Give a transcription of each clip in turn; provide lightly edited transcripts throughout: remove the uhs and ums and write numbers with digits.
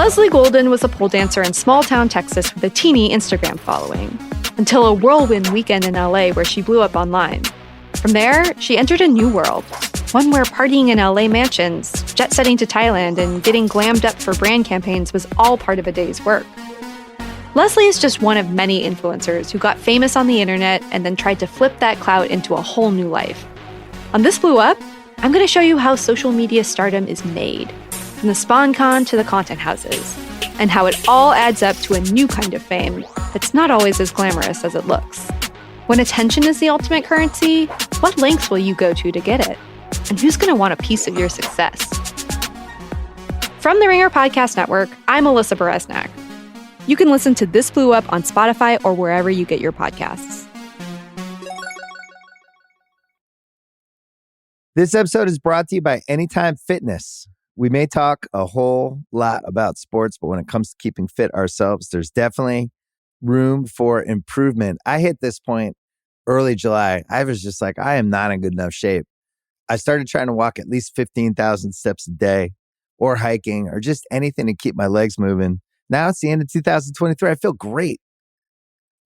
Leslie Golden was a pole dancer in small-town Texas with a teeny Instagram following, until a whirlwind weekend in LA where she blew up online. From there, she entered a new world, one where partying in LA mansions, jet-setting to Thailand, and getting glammed up for brand campaigns was all part of a day's work. Leslie is just one of many influencers who got famous on the internet and then tried to flip that clout into a whole new life. On This Blew Up, I'm going to show you how social media stardom is made, from the SpawnCon to the content houses, and how it all adds up to a new kind of fame that's not always as glamorous as it looks. When attention is the ultimate currency, what lengths will you go to get it? And who's going to want a piece of your success? From the Ringer Podcast Network, I'm Alyssa Beresnak. You can listen to This Blew Up on Spotify or wherever you get your podcasts. This episode is brought to you by Anytime Fitness. We may talk a whole lot about sports, but when it comes to keeping fit ourselves, there's definitely room for improvement. I hit this point early July. I was just like, I am not in good enough shape. I started trying to walk at least 15,000 steps a day, or hiking, or just anything to keep my legs moving. Now it's the end of 2023. I feel great.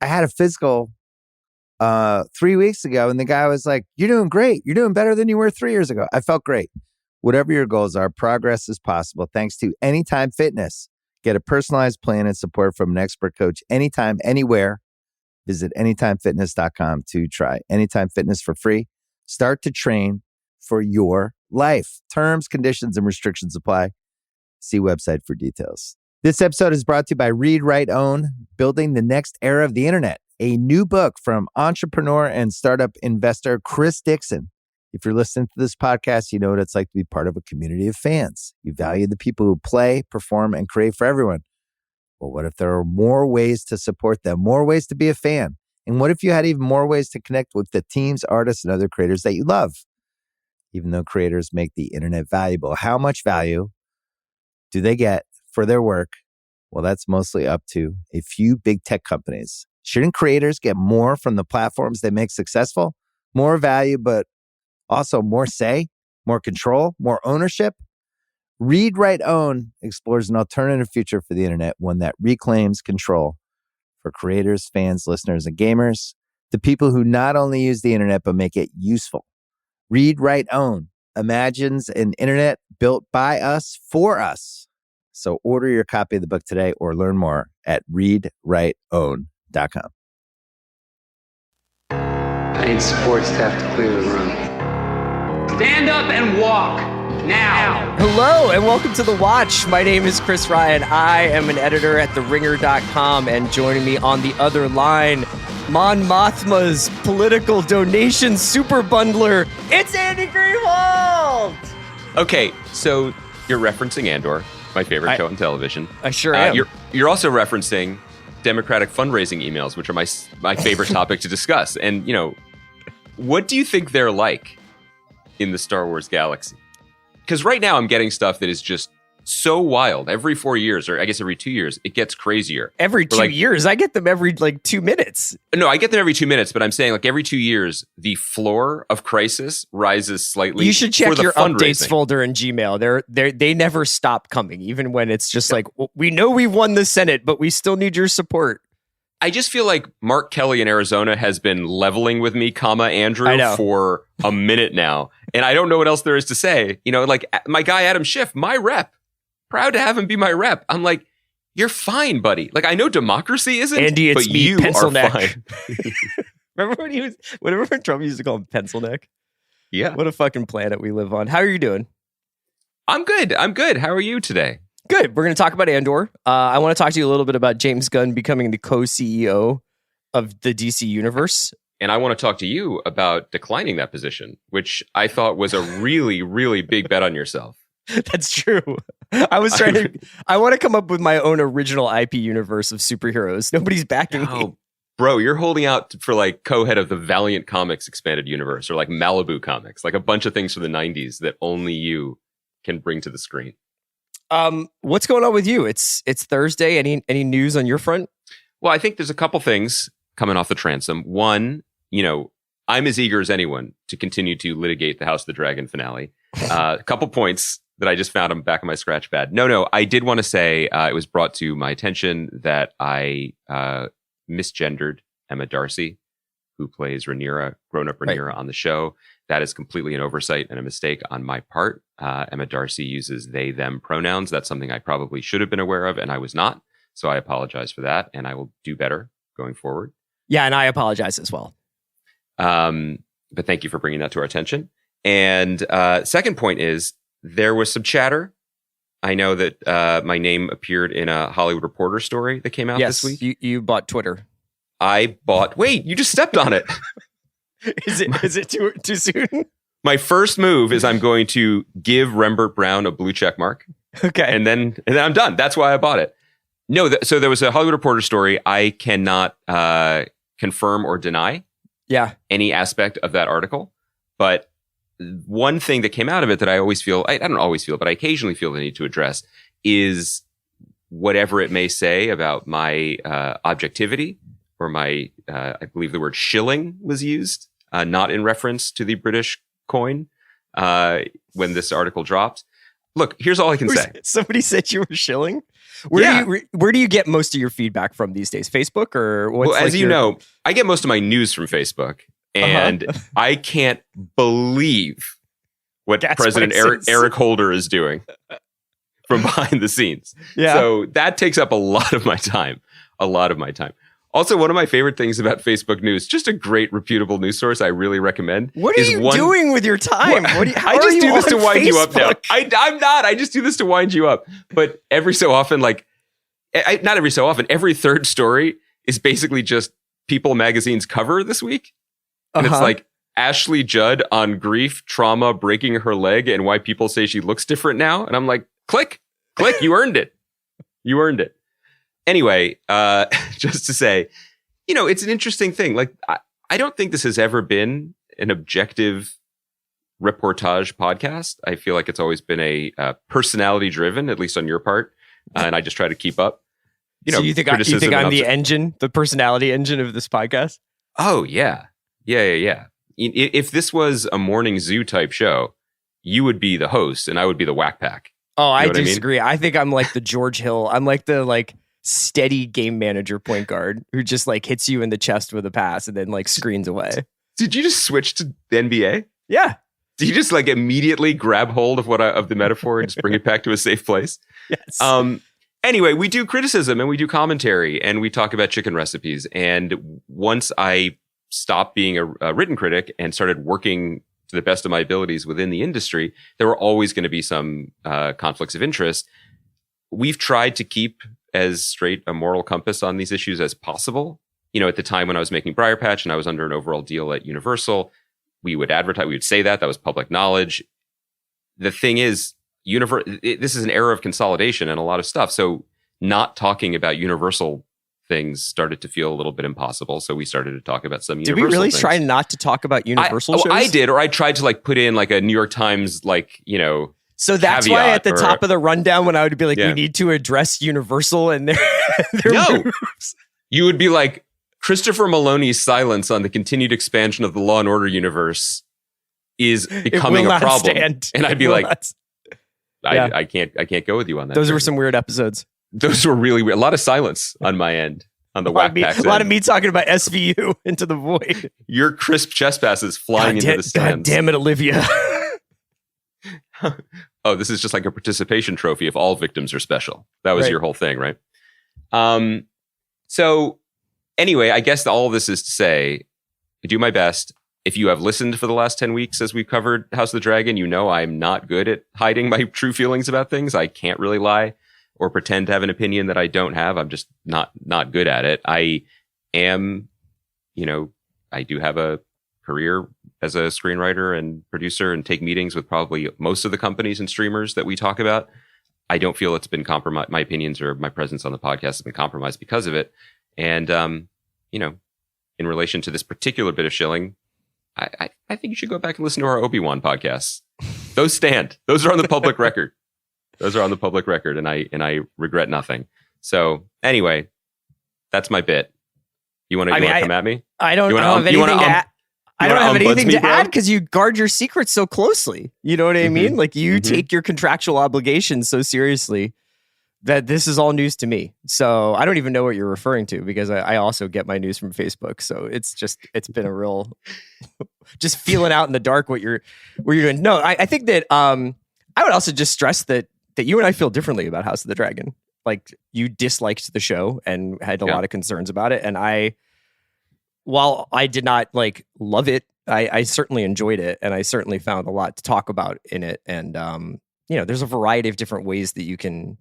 I had a physical 3 weeks ago, and the guy was like, "You're doing great. You're doing better than you were 3 years ago." I felt great. Whatever your goals are, progress is possible thanks to Anytime Fitness. Get a personalized plan and support from an expert coach anytime, anywhere. Visit anytimefitness.com to try Anytime Fitness for free. Start to train for your life. Terms, conditions, and restrictions apply. See website for details. This episode is brought to you by Read, Write, Own, Building the Next Era of the Internet, a new book from entrepreneur and startup investor Chris Dixon. If you're listening to this podcast, you know what it's like to be part of a community of fans. You value the people who play, perform, and create for everyone. Well, what if there are more ways to support them, more ways to be a fan? And what if you had even more ways to connect with the teams, artists, and other creators that you love? Even though creators make the internet valuable, how much value do they get for their work? Well, that's mostly up to a few big tech companies. Shouldn't creators get more from the platforms they make successful? More value, but also more say, more control, more ownership? Read, Write, Own explores an alternative future for the internet, one that reclaims control for creators, fans, listeners, and gamers, the people who not only use the internet, but make it useful. Read, Write, Own imagines an internet built by us for us. So order your copy of the book today or learn more at readwriteown.com. I need support staff to clear the room. Stand up and walk now. Hello and welcome to The Watch. My name is Chris Ryan. I am an editor at theringer.com, and joining me on the other line, Mon Mothma's political donation super bundler, it's Andy Greenwald! Okay, so you're referencing Andor, my favorite show on television. I sure am. You're also referencing Democratic fundraising emails, which are my favorite topic to discuss. And, you know, what do you think they're like in the Star Wars galaxy? Because right now I'm getting stuff that is just so wild. Every 4 years, or I guess every 2 years, it gets crazier. Every 2 years? I get them every 2 minutes. No, I get them every 2 minutes, but I'm saying every 2 years, the floor of crisis rises slightly. You should check your updates folder in Gmail. They never stop coming, even when it's just we know we won the Senate, but we still need your support. I just feel like Mark Kelly in Arizona has been leveling with me, Andrew, for a minute now. And I don't know what else there is to say. You know, my guy, Adam Schiff, my rep. Proud to have him be my rep. I'm like, you're fine, buddy. I know democracy isn't, Andy, it's but me, you pencil are neck. fine. Remember when Trump used to call him pencil neck? Yeah. What a fucking planet we live on. How are you doing? I'm good. How are you today? Good. We're going to talk about Andor. I want to talk to you a little bit about James Gunn becoming the co-CEO of the DC universe. And I want to talk to you about declining that position, which I thought was a really, really big bet on yourself. That's true. I want to come up with my own original IP universe of superheroes. Nobody's backing me. Bro, you're holding out for co-head of the Valiant Comics expanded universe, or Malibu Comics, a bunch of things from the 90s that only you can bring to the screen. What's going on with you? It's Thursday. Any news on your front? Well, I think there's a couple things coming off the transom. One, I'm as eager as anyone to continue to litigate the House of the Dragon finale. A couple points that I just found on the back of my scratch pad. No, I did want to say it was brought to my attention that I misgendered Emma Darcy, who plays Rhaenyra, grown-up Rhaenyra on the show. That is completely an oversight and a mistake on my part. Emma Darcy uses they, them pronouns. That's something I probably should have been aware of, and I was not. So I apologize for that, and I will do better going forward. Yeah, and I apologize as well. But thank you for bringing that to our attention. And second point is, there was some chatter. I know that my name appeared in a Hollywood Reporter story that came out this week. You bought Twitter. I bought... Wait, you just stepped on it. Is it too soon? My first move is I'm going to give Rembert Brown a blue check mark. Okay. And then I'm done. That's why I bought it. No, so there was a Hollywood Reporter story. I cannot confirm or deny any aspect of that article. But one thing that came out of it that I always feel, I don't always feel, but I occasionally feel the need to address is whatever it may say about my objectivity or my, I believe the word shilling was used, not in reference to the British coin when this article dropped. Look, here's all I can say. Somebody said you were shilling? Where do you get most of your feedback from these days? Facebook or what's Well, as you know, I get most of my news from Facebook. And I can't believe what President Eric Holder is doing from behind the scenes. Yeah. So that takes up a lot of my time. Also, one of my favorite things about Facebook News, just a great, reputable news source I really recommend. What are you doing with your time? I just do this to wind you up now. I'm not. I just do this to wind you up. But every so often, not every so often, every third story is basically just People Magazine's cover this week. And it's like Ashley Judd on grief, trauma, breaking her leg, and why people say she looks different now. And I'm like, click, you earned it. You earned it. Anyway, just to say, it's an interesting thing. Like, I don't think this has ever been an objective reportage podcast. I feel like it's always been a personality driven, at least on your part. And I just try to keep up. So you think I'm the engine, the personality engine of this podcast? Oh, yeah. Yeah. If this was a morning zoo type show, you would be the host and I would be the whack pack. Oh, I disagree. I think I'm like the George Hill. I'm like the steady game manager point guard who just hits you in the chest with a pass and then screens away. Did you just switch to the NBA? Yeah. Did you just immediately grab hold of of the metaphor and just bring it back to a safe place? Yes. Anyway, we do criticism and we do commentary and we talk about chicken recipes. And once I stopped being a written critic and started working to the best of my abilities within the industry, there were always going to be some conflicts of interest. We've tried to keep as straight a moral compass on these issues as possible. At the time when I was making Briar Patch and I was under an overall deal at Universal, we would advertise, we would say that was public knowledge. The thing is, this is an era of consolidation and a lot of stuff. So not talking about Universal things started to feel a little bit impossible. So we started to talk about some Universal things. Did we really things. try not to talk about Universal shows? I did, or I tried to put in a New York Times, So that's why at the top of the rundown, when I would be we need to address Universal and their moves. You would be like, Christopher Maloney's silence on the continued expansion of the Law and Order universe is becoming a problem. And I'd be I can't go with you on that. Those were some weird episodes. Those were really weird. A lot of silence on my end. On the whack pack. A lot of me talking about SVU into the void. Your crisp chest passes flying into the stands. God damn it, Olivia. Oh, this is just like a participation trophy if all victims are special. That was your whole thing, right? So anyway, I guess all of this is to say, I do my best. If you have listened for the last 10 weeks as we've covered House of the Dragon, I'm not good at hiding my true feelings about things. I can't really lie or pretend to have an opinion that I don't have. I'm just not good at it. I am, I do have a career as a screenwriter and producer and take meetings with probably most of the companies and streamers that we talk about. I don't feel it's been compromised. My opinions or my presence on the podcast has been compromised because of it. And, in relation to this particular bit of shilling, I think you should go back and listen to our Obi-Wan podcasts. Those stand. Those are on the public record. And I regret nothing. So anyway, that's my bit. You want to come at me? I don't know of anything to add. I don't have anything me, to bro? add because you guard your secrets so closely. You know what I mean? Like you take your contractual obligations so seriously that this is all news to me. So I don't even know what you're referring to because I also get my news from Facebook. So it's been a real just feeling out in the dark what you're doing. No, I think that I would also just stress that you and I feel differently about House of the Dragon. Like you disliked the show and had a lot of concerns about it. And while I did not like love it, I certainly enjoyed it, and I certainly found a lot to talk about in it. And there's a variety of different ways that you can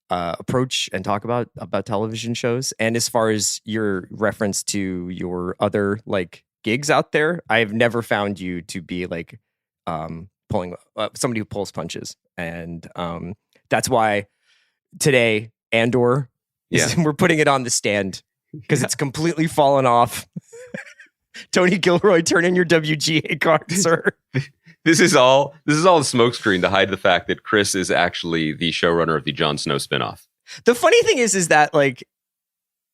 approach and talk about television shows. And as far as your reference to your other like gigs out there, I've never found you to be like pulling somebody who pulls punches, and that's why today Andor we're putting it on the stand. Because it's completely fallen off. Tony Gilroy, turn in your WGA card, sir. This is all the smokescreen to hide the fact that Chris is actually the showrunner of the Jon Snow spinoff. The funny thing is that like,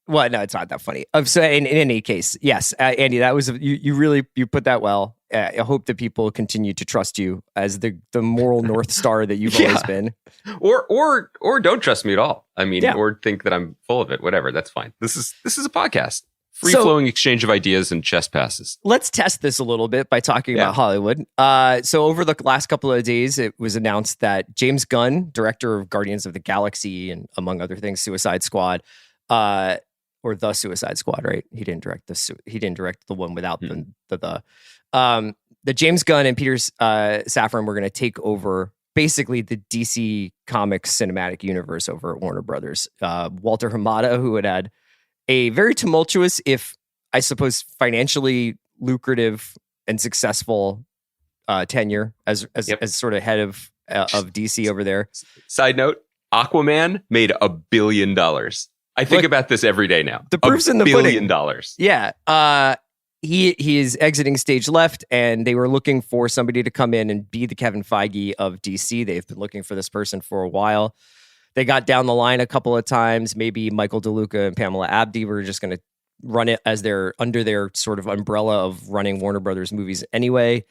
well, no, it's not that funny. So in any case, yes, Andy, that was you put that well. I hope that people continue to trust you as the moral North Star that you've always been. Or don't trust me at all. I mean, or think that I'm full of it. Whatever, that's fine. This is a podcast. Free-flowing exchange of ideas and chess passes. Let's test this a little bit by talking about Hollywood. So over the last couple of days, it was announced that James Gunn, director of Guardians of the Galaxy and among other things, Suicide Squad, or the Suicide Squad, right? He didn't direct the one without the James Gunn and Peter Safran were going to take over basically the DC Comics cinematic universe over at Warner Brothers. Walter Hamada, who had a very tumultuous, if I suppose financially lucrative and successful tenure as sort of head of DC over there. Side note: Aquaman made $1 billion. I think about this every day now. The proof's in the pudding. $1 billion. Yeah. He is exiting stage left, and they were looking for somebody to come in and be the Kevin Feige of DC. They've been looking for this person for a while. They got down the line a couple of times. Maybe Michael DeLuca and Pamela Abdi were just going to run it as under their sort of umbrella of running Warner Brothers movies anyway.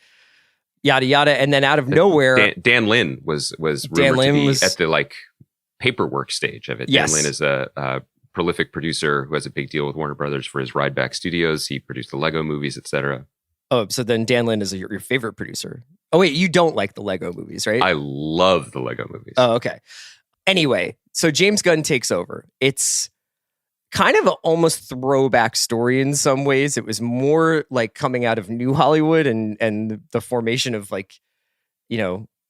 Yada yada, and then out of nowhere, Dan Lin was rumored to be at the like paperwork stage of it. Yes. Dan Lin is a prolific producer who has a big deal with Warner Brothers for his Rideback Studios. He produced the Lego movies, etc. Oh, so then Dan Lin is your favorite producer. Oh wait, you don't like the Lego movies, right? I love the Lego movies. Oh, okay. Anyway, so James Gunn takes over. It's kind of an almost throwback story in some ways. It was more like coming out of New Hollywood and the formation of like,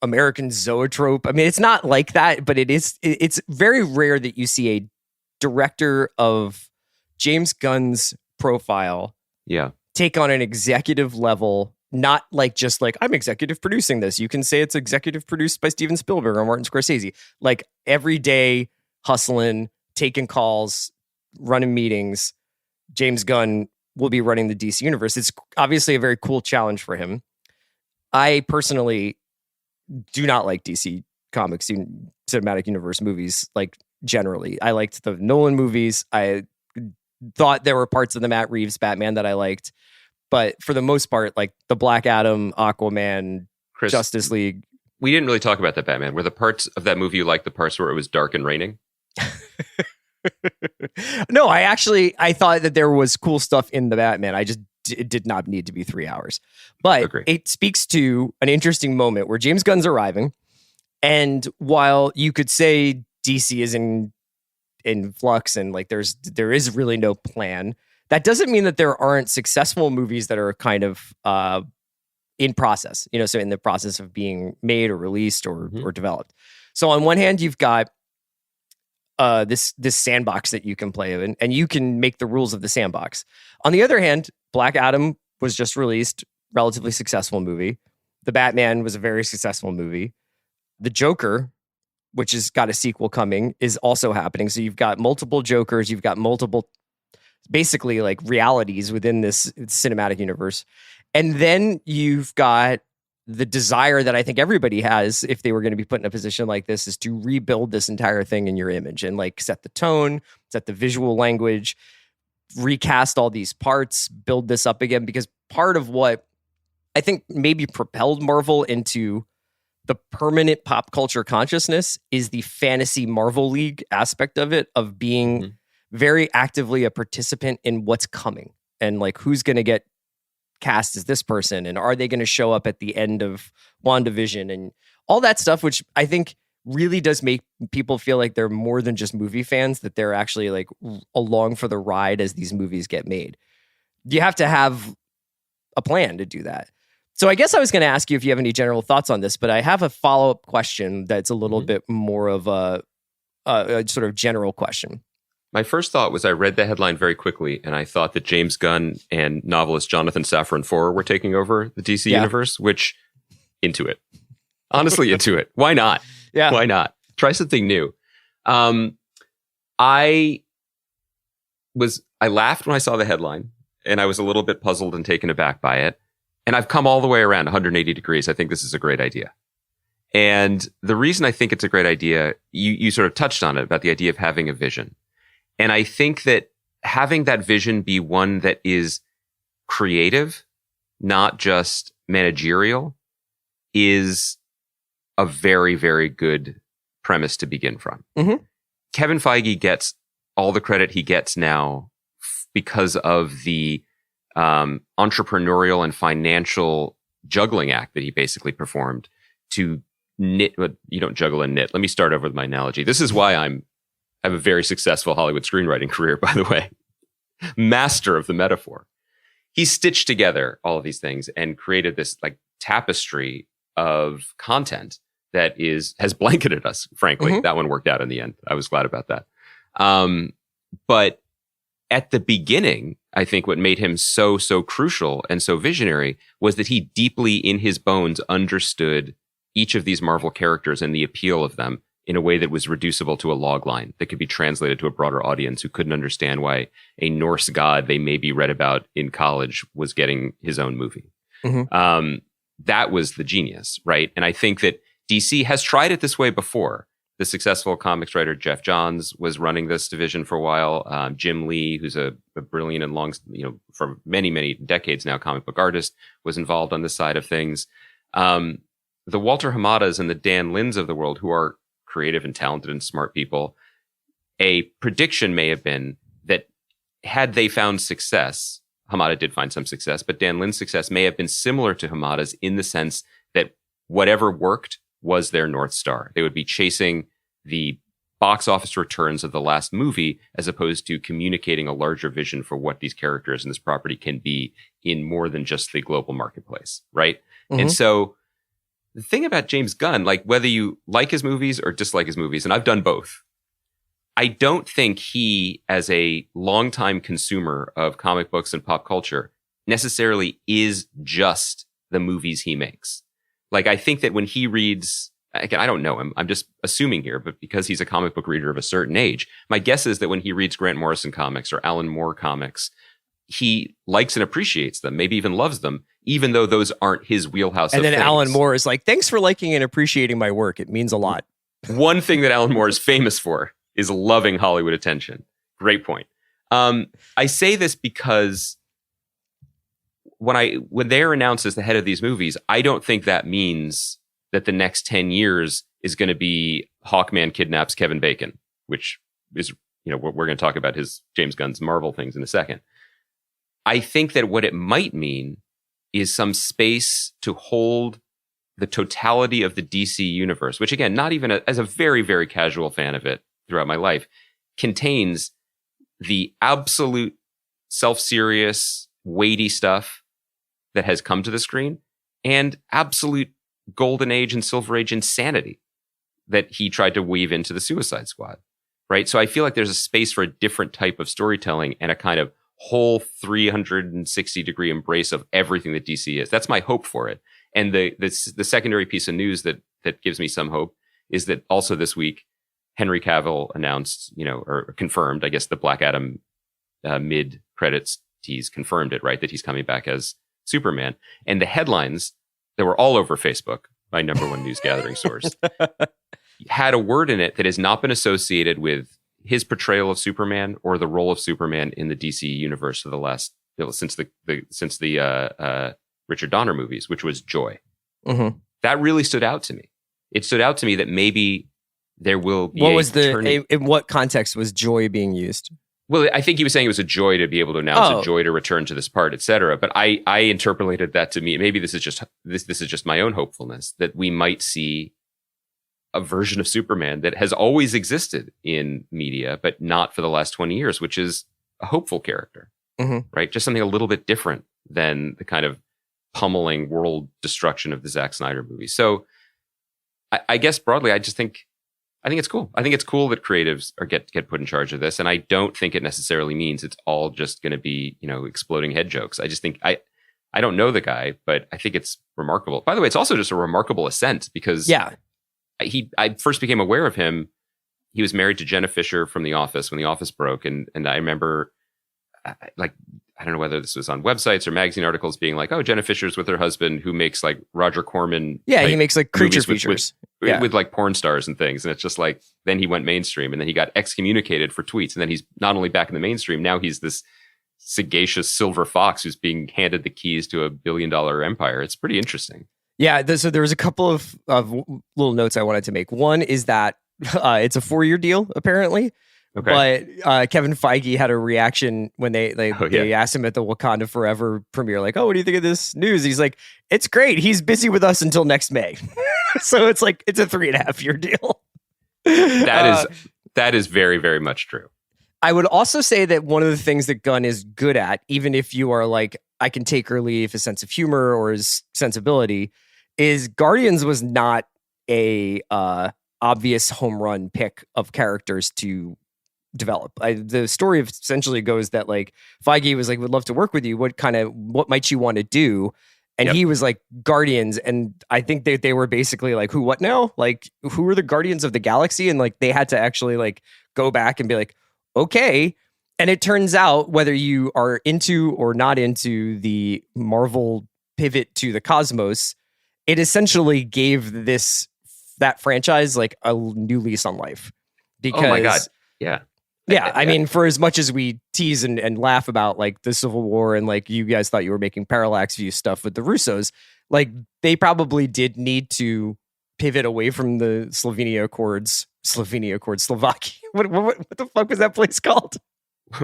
American zoetrope. I mean, it's not like that, but it's very rare that you see a director of James Gunn's profile take on an executive level, not like just like I'm executive producing this. You can say it's executive produced by Steven Spielberg or Martin Scorsese. Like every day hustling, taking calls, running meetings. James Gunn will be running the DC universe. It's obviously a very cool challenge for him. I personally do not like DC Comics cinematic universe movies. Like generally, I liked the Nolan movies. I thought there were parts of the Matt Reeves Batman that I liked. But for the most part, like the Black Adam, Aquaman, Chris, Justice League. We didn't really talk about that Batman. Were the parts of that movie you liked the parts where it was dark and raining? No, I thought that there was cool stuff in the Batman. I just did not need to be 3 hours. But It speaks to an interesting moment where James Gunn's arriving. And while you could say DC is in flux and like there is really no plan, that doesn't mean that there aren't successful movies that are kind of in process, so in the process of being made or released or developed. So on one hand, you've got this sandbox that you can play in, and you can make the rules of the sandbox. On the other hand, Black Adam was just released, relatively successful movie. The Batman was a very successful movie. The Joker, which has got a sequel coming, is also happening. So you've got multiple Jokers, you've got multiple basically like realities within this cinematic universe. And then you've got the desire that I think everybody has if they were going to be put in a position like this is to rebuild this entire thing in your image and like set the tone, set the visual language, recast all these parts, build this up again, because part of what I think maybe propelled Marvel into the permanent pop culture consciousness is the fantasy Marvel League aspect of it, of being very actively a participant in what's coming and like who's going to get cast as this person and are they going to show up at the end of WandaVision and all that stuff, which I think really does make people feel like they're more than just movie fans, that they're actually like along for the ride as these movies get made. You have to have a plan to do that. So I guess I was going to ask you if you have any general thoughts on this, but I have a follow-up question that's a little bit more of a sort of general question. My first thought was I read the headline very quickly, and I thought that James Gunn and novelist Jonathan Safran Foer were taking over the DC universe, which, into it. Honestly, into it. Why not? Yeah. Why not? Try something new. I laughed when I saw the headline, and I was a little bit puzzled and taken aback by it. And I've come all the way around 180 degrees. I think this is a great idea. And the reason I think it's a great idea, you sort of touched on it, about the idea of having a vision. And I think that having that vision be one that is creative, not just managerial, is a very, very good premise to begin from. Mm-hmm. Kevin Feige gets all the credit he gets now because of the entrepreneurial and financial juggling act that he basically performed to knit. You don't juggle and knit. Let me start over with my analogy. This is why I have a very successful Hollywood screenwriting career, by the way. Master of the metaphor. He stitched together all of these things and created this like tapestry of content that has blanketed us, frankly. Mm-hmm. That one worked out in the end. I was glad about that. But at the beginning, I think what made him so crucial and so visionary was that he deeply in his bones understood each of these Marvel characters and the appeal of them in a way that was reducible to a log line that could be translated to a broader audience who couldn't understand why a Norse god they maybe read about in college was getting his own movie. Mm-hmm. That was the genius, right? And I think that DC has tried it this way before. The successful comics writer Jeff Johns was running this division for a while. Jim Lee, who's a brilliant and long, for many, many decades now, comic book artist, was involved on this side of things. The Walter Hamadas and the Dan Lins of the world, who are creative and talented and smart people, a prediction may have been that had they found success, Hamada did find some success, but Dan Lin's success may have been similar to Hamada's in the sense that whatever worked was their North Star. They would be chasing the box office returns of the last movie as opposed to communicating a larger vision for what these characters and this property can be in more than just the global marketplace, right? Mm-hmm. And so the thing about James Gunn, like whether you like his movies or dislike his movies, and I've done both, I don't think he, as a longtime consumer of comic books and pop culture, necessarily is just the movies he makes. Like, I think that when he reads, again, I don't know him, I'm just assuming here, but because he's a comic book reader of a certain age, my guess is that when he reads Grant Morrison comics or Alan Moore comics, he likes and appreciates them, maybe even loves them, even though those aren't his wheelhouse. And then Alan Moore is like, thanks for liking and appreciating my work. It means a lot. One thing that Alan Moore is famous for is loving Hollywood attention. Great point. I say this because when they're announced as the head of these movies, I don't think that means that the next 10 years is going to be Hawkman kidnaps Kevin Bacon, which is, we're going to talk about his James Gunn's Marvel things in a second. I think that what it might mean is some space to hold the totality of the DC universe, which again, not even as a very, very casual fan of it throughout my life, contains the absolute self-serious, weighty stuff that has come to the screen and absolute golden age and silver age insanity that he tried to weave into the Suicide Squad, right? So I feel like there's a space for a different type of storytelling and a kind of whole 360-degree embrace of everything that DC is. That's my hope for it. And the secondary piece of news that gives me some hope is that also this week, Henry Cavill announced, or confirmed, I guess the Black Adam mid-credits tease confirmed it, right? That he's coming back as Superman. And the headlines that were all over Facebook, my number one news gathering source, had a word in it that has not been associated with his portrayal of Superman or the role of Superman in the DC universe for the last since the Richard Donner movies, which was joy. Mm-hmm. That really stood out to me. It stood out to me that maybe there will be. What was in what context was joy being used? Well, I think he was saying it was a joy to be able to announce, a joy to return to this part, etc. But I interpolated that to me. Maybe this is just my own hopefulness that we might see a version of Superman that has always existed in media, but not for the last 20 years, which is a hopeful character, right? Just something a little bit different than the kind of pummeling world destruction of the Zack Snyder movie. So I guess broadly, I think it's cool. I think it's cool that creatives get put in charge of this. And I don't think it necessarily means it's all just going to be, exploding head jokes. I just think I don't know the guy, but I think it's remarkable. By the way, it's also just a remarkable ascent because I first became aware of him. He was married to Jenna Fisher from The Office when The Office broke. And I remember I don't know whether this was on websites or magazine articles being like, oh, Jenna Fisher's with her husband who makes like Roger Corman. Yeah, he makes like creature features with like porn stars and things. And it's just like, then he went mainstream and then he got excommunicated for tweets. And then he's not only back in the mainstream, now he's this sagacious silver fox who's being handed the keys to $1 billion empire. It's pretty interesting. Yeah, so there was a couple of little notes I wanted to make. One is that it's a 4-year deal, apparently. Okay. But Kevin Feige had a reaction when they asked him at the Wakanda Forever premiere, like, "Oh, what do you think of this news?" He's like, "It's great. He's busy with us until next May." So it's like it's a 3.5-year deal. That is very, very much true. I would also say that one of the things that Gunn is good at, even if you are like, I can take or leave his sense of humor or his sensibility, is Guardians was not a obvious home run pick of characters to develop. The story essentially goes that like Feige was like, would love to work with you. What might you want to do? And he was like, Guardians. And I think they were basically like, who, what now? Like, who are the Guardians of the Galaxy? And like, they had to actually like go back and be like, okay. And it turns out whether you are into or not into the Marvel pivot to the cosmos, it essentially gave that franchise like a new lease on life. Because, oh my God. Yeah. Yeah, I mean, for as much as we tease and laugh about like the Civil War and like you guys thought you were making parallax view stuff with the Russos, like they probably did need to pivot away from the Slovenia Accords, Slovakia. What the fuck was that place called?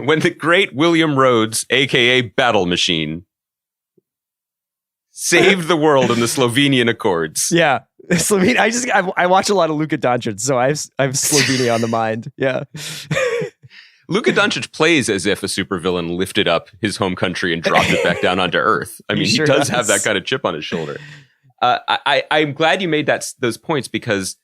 When the great William Rhodes, aka Battle Machine, saved the world in the Slovenian Accords. Yeah, Slovenia. I watch a lot of Luka Doncic, so I have Slovenia on the mind. Yeah. Luka Doncic plays as if a supervillain lifted up his home country and dropped it back down onto Earth. I mean, he does have that kind of chip on his shoulder. I'm glad you made those points because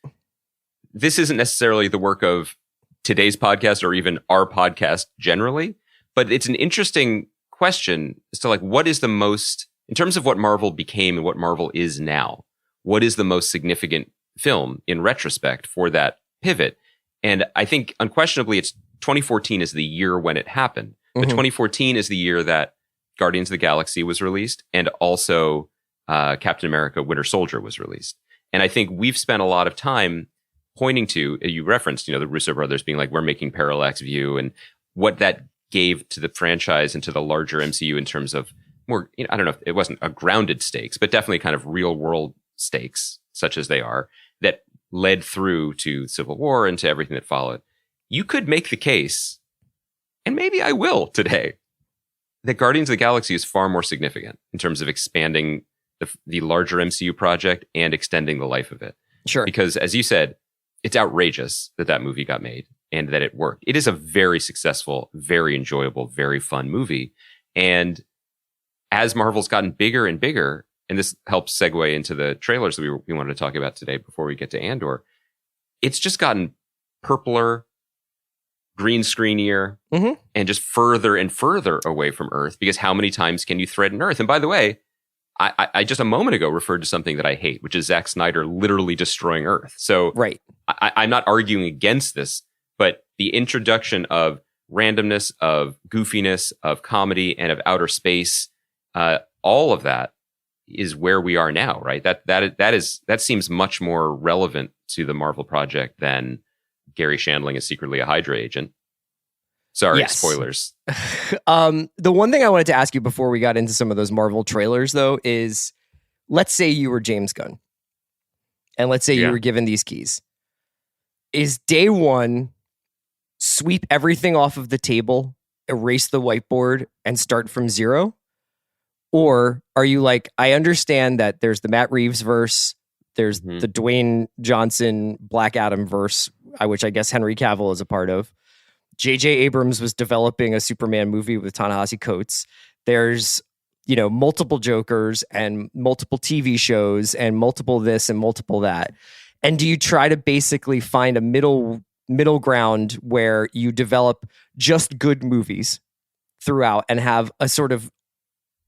this isn't necessarily the work of today's podcast or even our podcast generally, but it's an interesting question as to like, what is the most, in terms of what Marvel became and what Marvel is now, what is the most significant film in retrospect for that pivot? And I think unquestionably it's 2014 is the year when it happened. But 2014 is the year that Guardians of the Galaxy was released and also Captain America Winter Soldier was released. And I think we've spent a lot of time pointing to, you referenced, the Russo brothers being like, we're making parallax view and what that gave to the franchise and to the larger MCU in terms of more, I don't know if it wasn't a grounded stakes, but definitely kind of real world stakes, such as they are, that led through to Civil War and to everything that followed. You could make the case, and maybe I will today, that Guardians of the Galaxy is far more significant in terms of expanding the larger MCU project and extending the life of it. Sure. Because as you said, it's outrageous that movie got made and that it worked. It is a very successful, very enjoyable, very fun movie. And as Marvel's gotten bigger and bigger, and this helps segue into the trailers that we wanted to talk about today before we get to Andor, it's just gotten purpler, green screenier, and just further and further away from Earth, because how many times can you threaten Earth? And by the way, I just a moment ago referred to something that I hate, which is Zack Snyder literally destroying Earth. So right. I'm not arguing against this, but the introduction of randomness, of goofiness, of comedy, and of outer space, all of that is where we are now, right? That seems much more relevant to the Marvel project than Gary Shandling is secretly a Hydra agent. Sorry, Yes. spoilers. The one thing I wanted to ask you before we got into some of those Marvel trailers, though, is let's say you were James Gunn, and let's say you Yeah. were given these keys. Is day one sweep everything off of the table, erase the whiteboard, and start from zero? Or are you like, I understand that there's the Matt Reeves verse, there's the Dwayne Johnson Black Adam verse, which I guess Henry Cavill is a part of. J.J. Abrams was developing a Superman movie with Ta-Nehisi Coates. There's, multiple Jokers and multiple TV shows and multiple this and multiple that. And do you try to basically find a middle ground where you develop just good movies throughout and have a sort of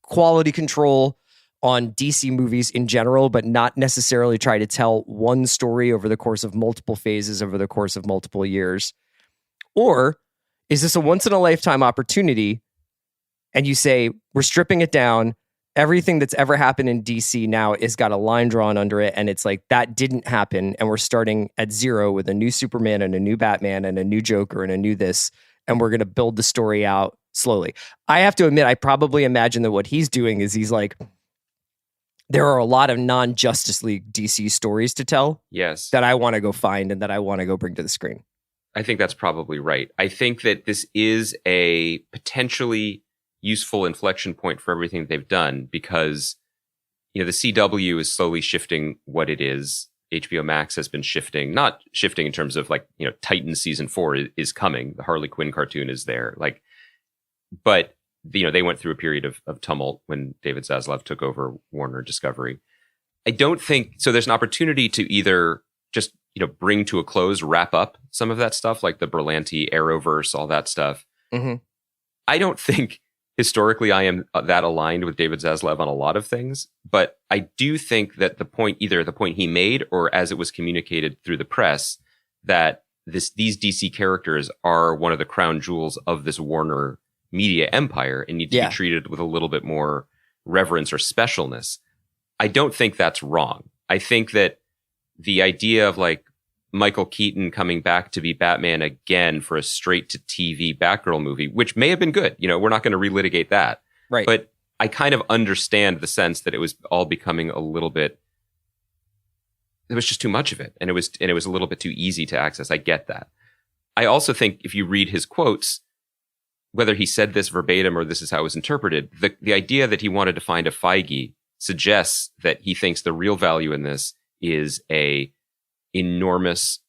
quality control on DC movies in general, but not necessarily try to tell one story over the course of multiple phases over the course of multiple years? Or is this a once-in-a-lifetime opportunity and you say, we're stripping it down, everything that's ever happened in DC now has got a line drawn under it, and it's like, that didn't happen, and we're starting at zero with a new Superman and a new Batman and a new Joker and a new this, and we're going to build the story out slowly. I have to admit, I probably imagine that what he's doing is he's like, there are a lot of non-Justice League DC stories to tell Yes. that I want to go find and that I want to go bring to the screen. I think that's probably right. I think that this is a potentially useful inflection point for everything that they've done because, the CW is slowly shifting what it is. HBO Max has been shifting, not shifting in terms of Titans season 4 is coming. The Harley Quinn cartoon is there. But they went through a period of tumult when David Zaslav took over Warner Discovery. I don't think so. There's an opportunity to either just bring to a close, wrap up some of that stuff, like the Berlanti Arrowverse, all that stuff. Mm-hmm. I don't think historically I am that aligned with David Zaslav on a lot of things, but I do think that either the point he made or as it was communicated through the press, that these DC characters are one of the crown jewels of this Warner media empire and need to be treated with a little bit more reverence or specialness. I don't think that's wrong. I think that the idea of Michael Keaton coming back to be Batman again for a straight to TV Batgirl movie, which may have been good. We're not going to relitigate that. Right. But I kind of understand the sense that it was all becoming a little bit, there was just too much of it. And it was a little bit too easy to access. I get that. I also think if you read his quotes, whether he said this verbatim or this is how it was interpreted, the idea that he wanted to find a Feige suggests that he thinks the real value in this is a enormous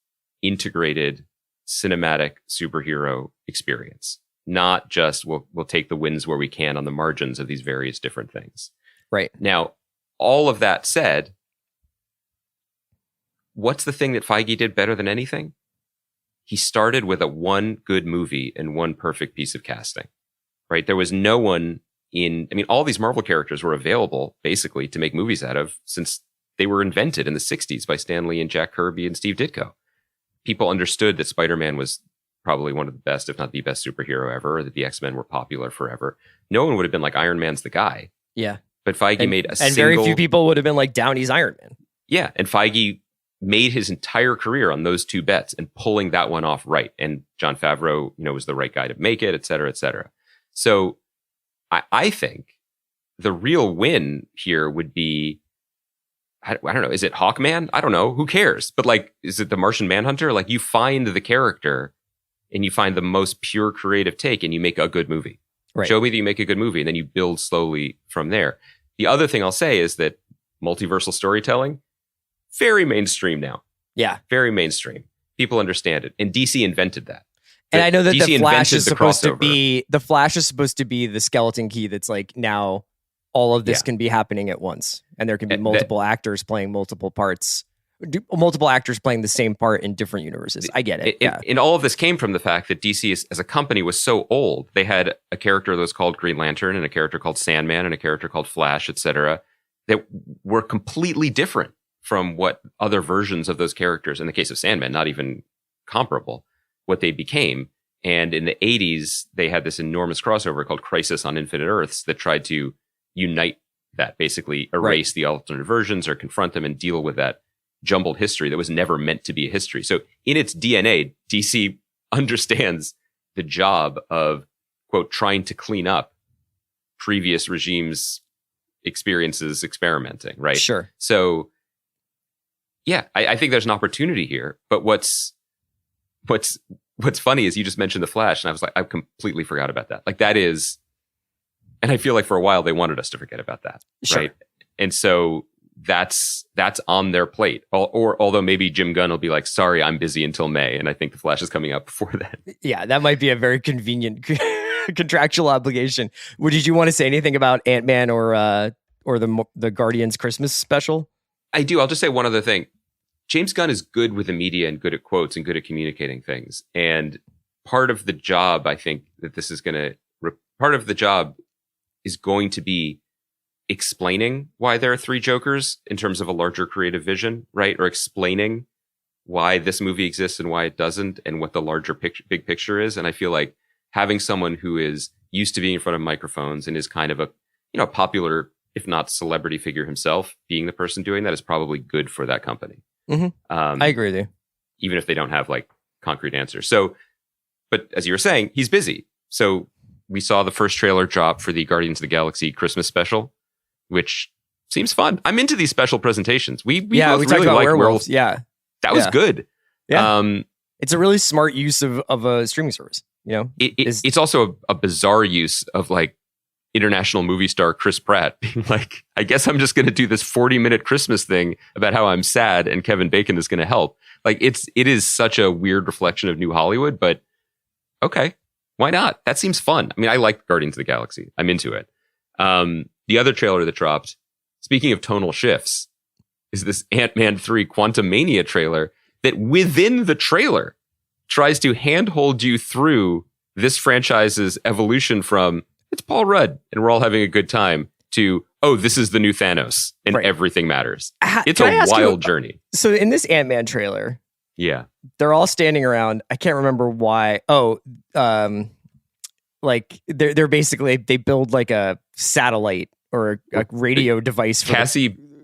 integrated cinematic superhero experience, not just we'll take the wins where we can on the margins of these various different things. Right. Now, all of that said, what's the thing that Feige did better than anything? He started with one good movie and one perfect piece of casting, right? There was no one all these Marvel characters were available basically to make movies out of since they were invented in the 60s by Stan Lee and Jack Kirby and Steve Ditko. People understood that Spider-Man was probably one of the best, if not the best superhero ever, that the X-Men were popular forever. No one would have been like, Iron Man's the guy. Yeah. But Feige made and very few people would have been like, Downey's Iron Man. Yeah. And Feige made his entire career on those two bets and pulling that one off right. And Jon Favreau, was the right guy to make it, et cetera, et cetera. So I think the real win here would be, I don't know. Is it Hawkman? I don't know. Who cares? But is it the Martian Manhunter? You find the character and you find the most pure creative take and you make a good movie. Right. Show me that you make a good movie and then you build slowly from there. The other thing I'll say is that multiversal storytelling, very mainstream now. Yeah. Very mainstream. People understand it. And DC invented that. And I know that DC the Flash invented is the supposed to crossover. be the skeleton key that's now all of this can be happening at once. And there can be multiple actors playing multiple parts, multiple actors playing the same part in different universes. I get it. And all of this came from the fact that DC as a company was so old. They had a character that was called Green Lantern and a character called Sandman and a character called Flash, etc., that were completely different from what other versions of those characters, in the case of Sandman, not even comparable, what they became. And in the 80s, they had this enormous crossover called Crisis on Infinite Earths that tried to unite that, basically erase the alternate versions or confront them and deal with that jumbled history that was never meant to be a history. So in its DNA, DC understands the job of, quote, trying to clean up previous regimes' experiences experimenting, right? Sure. So, yeah, I think there's an opportunity here. But what's funny is you just mentioned The Flash, and I was like, I completely forgot about that. Like, that is, and I feel like for a while they wanted us to forget about that, Sure. right? And so that's on their plate. Or although maybe Jim Gunn will be like, sorry, I'm busy until May, and I think The Flash is coming out before then. Yeah, that might be a very convenient contractual obligation. Did you want to say anything about Ant-Man or the Guardians Christmas special? I do. I'll just say one other thing. James Gunn is good with the media and good at quotes and good at communicating things. And part of the job, I think, that this is part of the job is going to be explaining why there are three Jokers in terms of a larger creative vision, right? Or explaining why this movie exists and why it doesn't, and what the larger big picture is. And I feel like having someone who is used to being in front of microphones and is kind of a, popular, if not celebrity figure himself, being the person doing that is probably good for that company. Mm-hmm. I agree with you. Even if they don't have like concrete answers. So, but as you were saying, he's busy. So we saw the first trailer drop for the Guardians of the Galaxy Christmas special, which seems fun. I'm into these special presentations. We both we really talked about like werewolves. Yeah. That was good. Yeah. It's a really smart use of a streaming service. It's also a bizarre use of like international movie star Chris Pratt being like, I guess I'm just going to do this 40-minute Christmas thing about how I'm sad and Kevin Bacon is going to help. Like it is such a weird reflection of New Hollywood, but okay, why not? That seems fun. I mean, I like Guardians of the Galaxy. I'm into it. The other trailer that dropped, speaking of tonal shifts, is this Ant-Man 3 Quantumania trailer that within the trailer tries to handhold you through this franchise's evolution from it's Paul Rudd and we're all having a good time to, oh, this is the new Thanos and everything matters. It's a wild journey. So in this Ant-Man trailer, yeah, they're all standing around. I can't remember why. Like they're basically, they build like a satellite or a radio device. For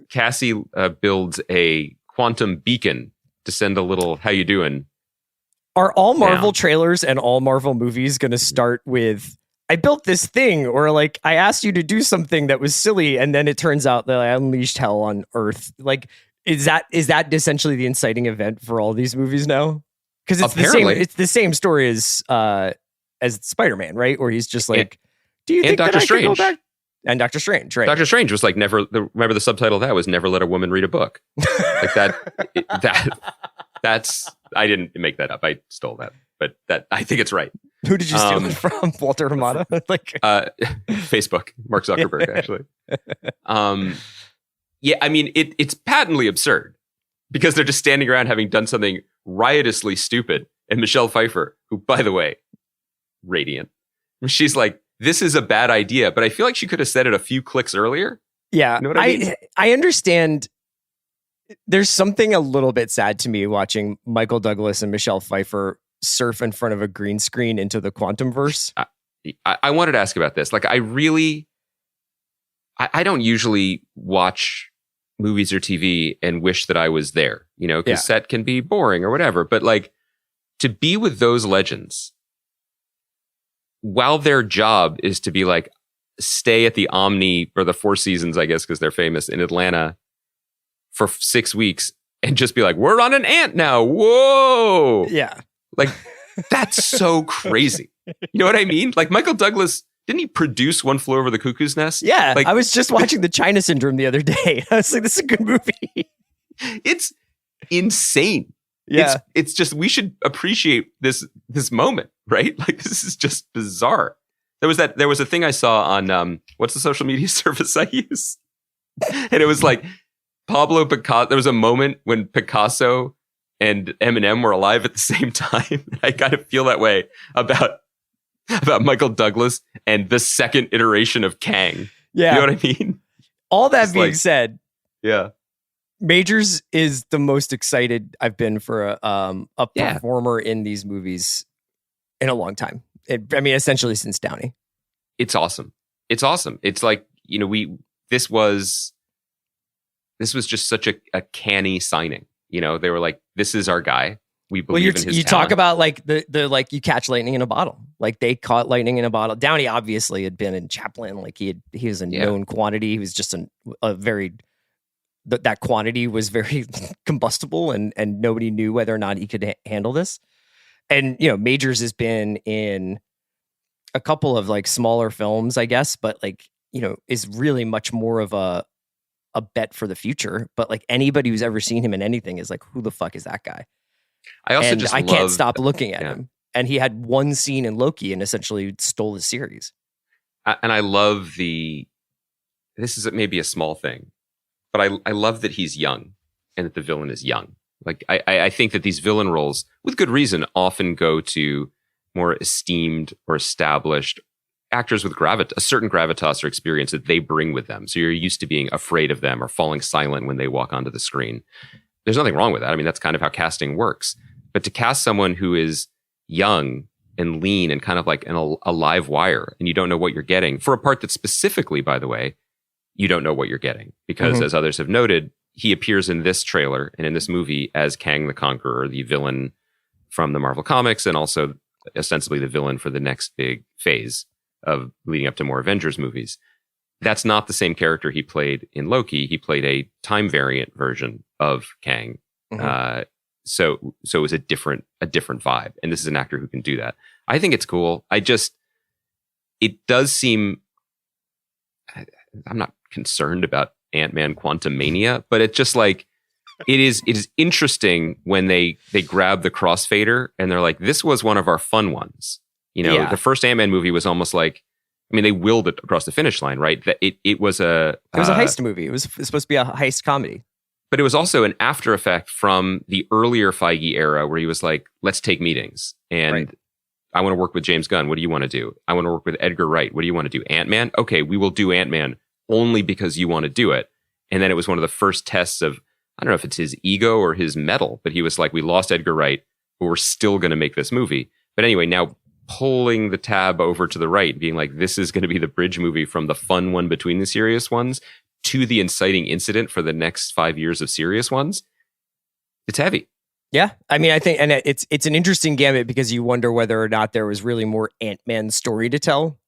Cassie builds a quantum beacon to send a little, how you doing? Are all Marvel trailers and all Marvel movies going to start with, I built this thing, or like I asked you to do something that was silly, and then it turns out that I unleashed hell on Earth? Like, is that essentially the inciting event for all these movies now? Because it's the same story as Spider-Man, right? Where he's just like, do you think Doctor that I Strange. could go back? And Doctor Strange, right? Doctor Strange was like remember the subtitle of that was "Never Let a Woman Read a Book." Like that's I didn't make that up. I stole that, but that I think it's right. Who did you steal it from? Walter Hamada? Facebook, Mark Zuckerberg, actually. Yeah, I mean, it's patently absurd because they're just standing around having done something riotously stupid. And Michelle Pfeiffer, who, by the way, radiant, she's like, this is a bad idea, but I feel like she could have said it a few clicks earlier. Yeah, you know what I mean? I understand. There's something a little bit sad to me watching Michael Douglas and Michelle Pfeiffer surf in front of a green screen into the quantum verse. I wanted to ask about this. Like, I don't usually watch movies or TV and wish that I was there, because set can be boring or whatever. But like, to be with those legends while their job is to be like, stay at the Omni or the Four Seasons, I guess, because they're famous in Atlanta for 6 weeks and just be like, we're on an ant now. Whoa. Yeah. Like, that's so crazy. You know what I mean? Like, Michael Douglas, didn't he produce One Flew Over the Cuckoo's Nest? Yeah. Like, I was just watching The China Syndrome the other day. I was like, this is a good movie. It's insane. Yeah. It's just, we should appreciate this moment, right? Like, this is just bizarre. There was a thing I saw on, what's the social media service I use? And it was like, Pablo Picasso, there was a moment when Picasso and Eminem were alive at the same time. I kind of feel that way about Michael Douglas and the second iteration of Kang. Yeah. You know what I mean? All that being said, yeah, Majors is the most excited I've been for a performer in these movies in a long time. Essentially since Downey. It's awesome. It's awesome. It's like, this was just such a canny signing. They were like, this is our guy. we believe in his you talent. talk about like the like you catch lightning in a bottle. Like they caught lightning in a bottle. Downey obviously had been in Chaplin. Like he was a known quantity. He was just a very that quantity was very combustible, and nobody knew whether or not he could handle this. And Majors has been in a couple of like smaller films, I guess, but like is really much more of a bet for the future. But like anybody who's ever seen him in anything is like, who the fuck is that guy? I can't stop looking at him. And he had one scene in Loki and essentially stole the series. And I love this is maybe a small thing, but I love that he's young and that the villain is young. Like I think that these villain roles, with good reason, often go to more esteemed or established actors with a certain gravitas or experience that they bring with them. So you're used to being afraid of them or falling silent when they walk onto the screen. There's nothing wrong with that. I mean, that's kind of how casting works. But to cast someone who is young and lean and kind of like a live wire, and you don't know what you're getting for a part that specifically, by the way, you don't know what you're getting because, as others have noted, he appears in this trailer and in this movie as Kang the Conqueror, the villain from the Marvel Comics, and also ostensibly the villain for the next big phase of leading up to more Avengers movies. That's not the same character he played in Loki. He played a time variant version of Kang. So it was a different vibe. And this is an actor who can do that. I think it's cool. It does seem, I'm not concerned about Ant-Man Quantumania, but it's just like, it is interesting when they grab the crossfader and they're like, this was one of our fun ones. The first Ant-Man movie was almost like, I mean, they willed it across the finish line, right? That it was a heist movie. It was supposed to be a heist comedy. But it was also an after effect from the earlier Feige era where he was like, let's take meetings. And I want to work with James Gunn. What do you want to do? I want to work with Edgar Wright. What do you want to do? Ant-Man? Okay, we will do Ant-Man only because you want to do it. And then it was one of the first tests of, I don't know if it's his ego or his mettle, but he was like, we lost Edgar Wright, but we're still going to make this movie. But anyway, now pulling the tab over to the right, being like, this is going to be the bridge movie from the fun one between the serious ones to the inciting incident for the next 5 years of serious ones. It's heavy. Yeah. I mean, I think, and it's an interesting gambit because you wonder whether or not there was really more Ant-Man story to tell,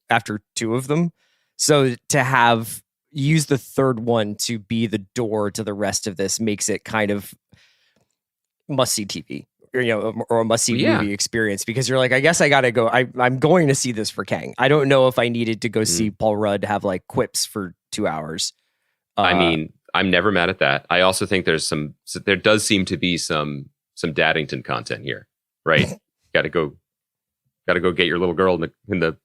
after two of them. So to use the third one to be the door to the rest of this makes it kind of must-see TV. Or a must-see movie experience, because you're like, I guess I gotta go. I'm going to see this for Kang. I don't know if I needed to go see Paul Rudd have like quips for 2 hours. I mean, I'm never mad at that. I also think there does seem to be some Daddington content here, right? Gotta go get your little girl in the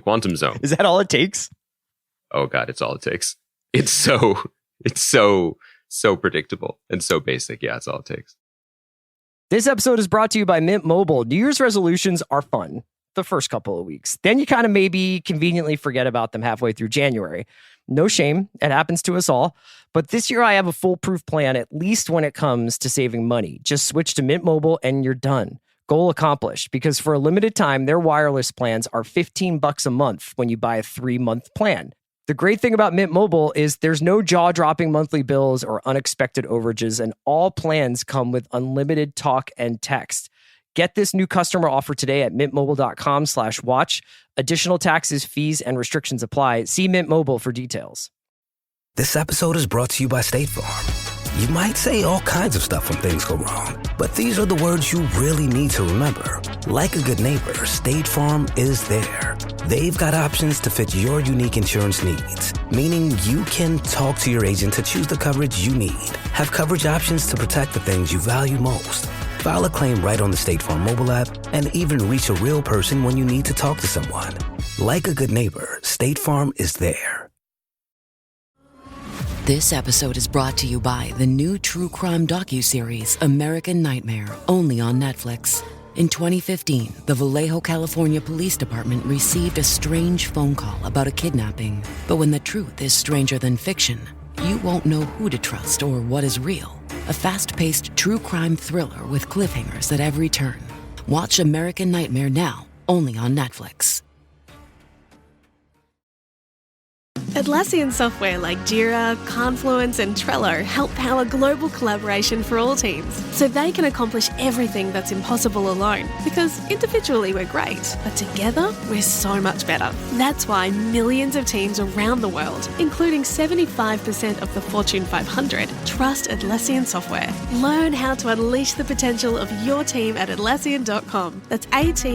quantum zone. Is that all it takes? Oh God, it's all it takes. It's so predictable and so basic. Yeah, it's all it takes. This episode is brought to you by Mint Mobile. New Year's resolutions are fun the first couple of weeks. Then you kind of maybe conveniently forget about them halfway through January. No shame. It happens to us all. But this year I have a foolproof plan, at least when it comes to saving money. Just switch to Mint Mobile and you're done. Goal accomplished, because for a limited time, their wireless plans are $15 a month when you buy a 3-month plan. The great thing about Mint Mobile is there's no jaw-dropping monthly bills or unexpected overages, and all plans come with unlimited talk and text. Get this new customer offer today at mintmobile.com/watch. Additional taxes, fees, and restrictions apply. See Mint Mobile for details. This episode is brought to you by State Farm. You might say all kinds of stuff when things go wrong, but these are the words you really need to remember. Like a good neighbor, State Farm is there. They've got options to fit your unique insurance needs, meaning you can talk to your agent to choose the coverage you need, have coverage options to protect the things you value most, file a claim right on the State Farm mobile app, and even reach a real person when you need to talk to someone. Like a good neighbor, State Farm is there. This episode is brought to you by the new true crime docuseries American Nightmare, only on Netflix. In 2015, the Vallejo, California Police Department received a strange phone call about a kidnapping. But when the truth is stranger than fiction, you won't know who to trust or what is real. A fast-paced true crime thriller with cliffhangers at every turn. Watch American Nightmare now, only on Netflix. Atlassian software like Jira, Confluence, and Trello help power global collaboration for all teams, so they can accomplish everything that's impossible alone. Because individually we're great, but together we're so much better. That's why millions of teams around the world, including 75% of the Fortune 500, trust Atlassian software. Learn how to unleash the potential of your team at Atlassian.com. That's Atlassian.com.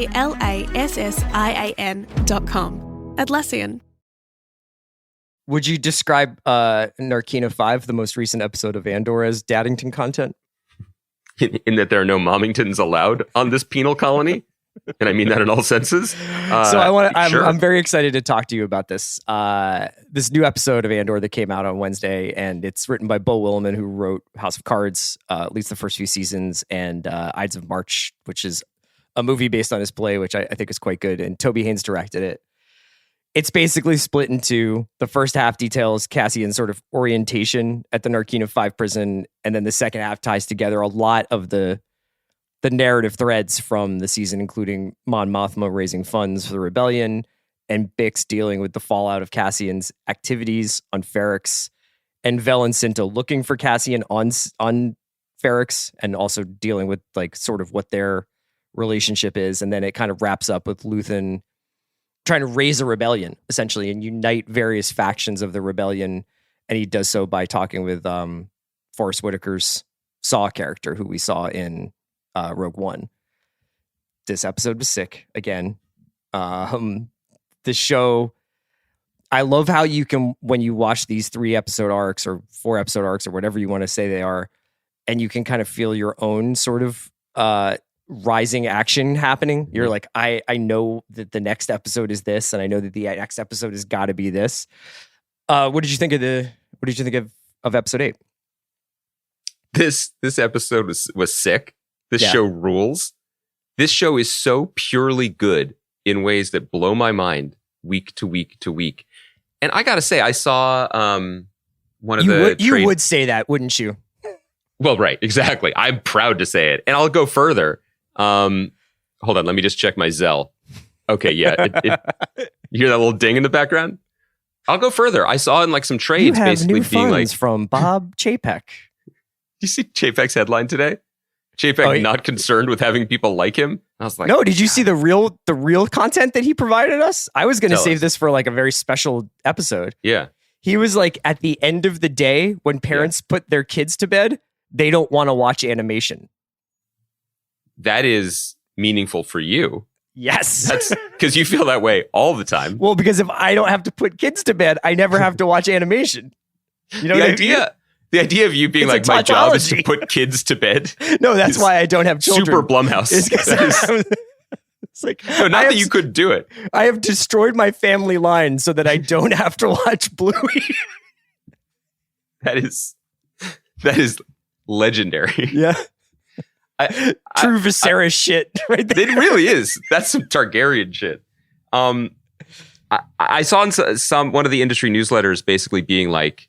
Atlassian. Would you describe Narkina 5, the most recent episode of Andor, as Daddington content? In that there are no Mommingtons allowed on this penal colony? And I mean that in all senses. So I'm very excited to talk to you about this. This new episode of Andor that came out on Wednesday, and it's written by Bo Willimon, who wrote House of Cards, at least the first few seasons, and Ides of March, which is a movie based on his play, which I think is quite good. And Toby Haynes directed it. It's basically split into the first half details Cassian's sort of orientation at the Narkina 5 prison, and then the second half ties together a lot of the narrative threads from the season, including Mon Mothma raising funds for the rebellion and Bix dealing with the fallout of Cassian's activities on Ferrix, and Vel and Cinta looking for Cassian on Ferrix and also dealing with like sort of what their relationship is. And then it kind of wraps up with Luthen trying to raise a rebellion, essentially, and unite various factions of the rebellion. And he does so by talking with Forrest Whitaker's Saw character, who we saw in Rogue One. This episode was sick again. The show, I love how you can, when you watch these 3-episode arcs or 4-episode arcs or whatever you want to say they are, and you can kind of feel your own sort of rising action happening. You're like, I know that the next episode is this, and I know that the next episode has got to be this. What did you think of episode 8? This episode was sick. This show rules. This show is so purely good in ways that blow my mind week to week to week. And I gotta say, I saw one of you would say that, wouldn't you? Well, right, exactly. I'm proud to say it, and I'll go further. Hold on, let me just check my Zelle. Okay, yeah, you hear that little ding in the background? I'll go further. I saw in like some trades you have basically new being funds like from Bob Chapek. You see Chapek's headline today? Chapek not concerned with having people like him. I was like, no. Did you see the real content that he provided us? I was going to save this for like a very special episode. Yeah, he was like, at the end of the day, when parents put their kids to bed, they don't want to watch animation. That is meaningful for you. Yes. That's because you feel that way all the time. Well, because if I don't have to put kids to bed, I never have to watch animation. You know the idea of you being it's like, my job is to put kids to bed. No, that's why I don't have children. Super Blumhouse. It's like, no, not that you could do it. I have destroyed my family line so that I don't have to watch Bluey. That is legendary. Yeah. True Viserys shit right there. It really is. That's some Targaryen shit. I saw in one of the industry newsletters basically being like,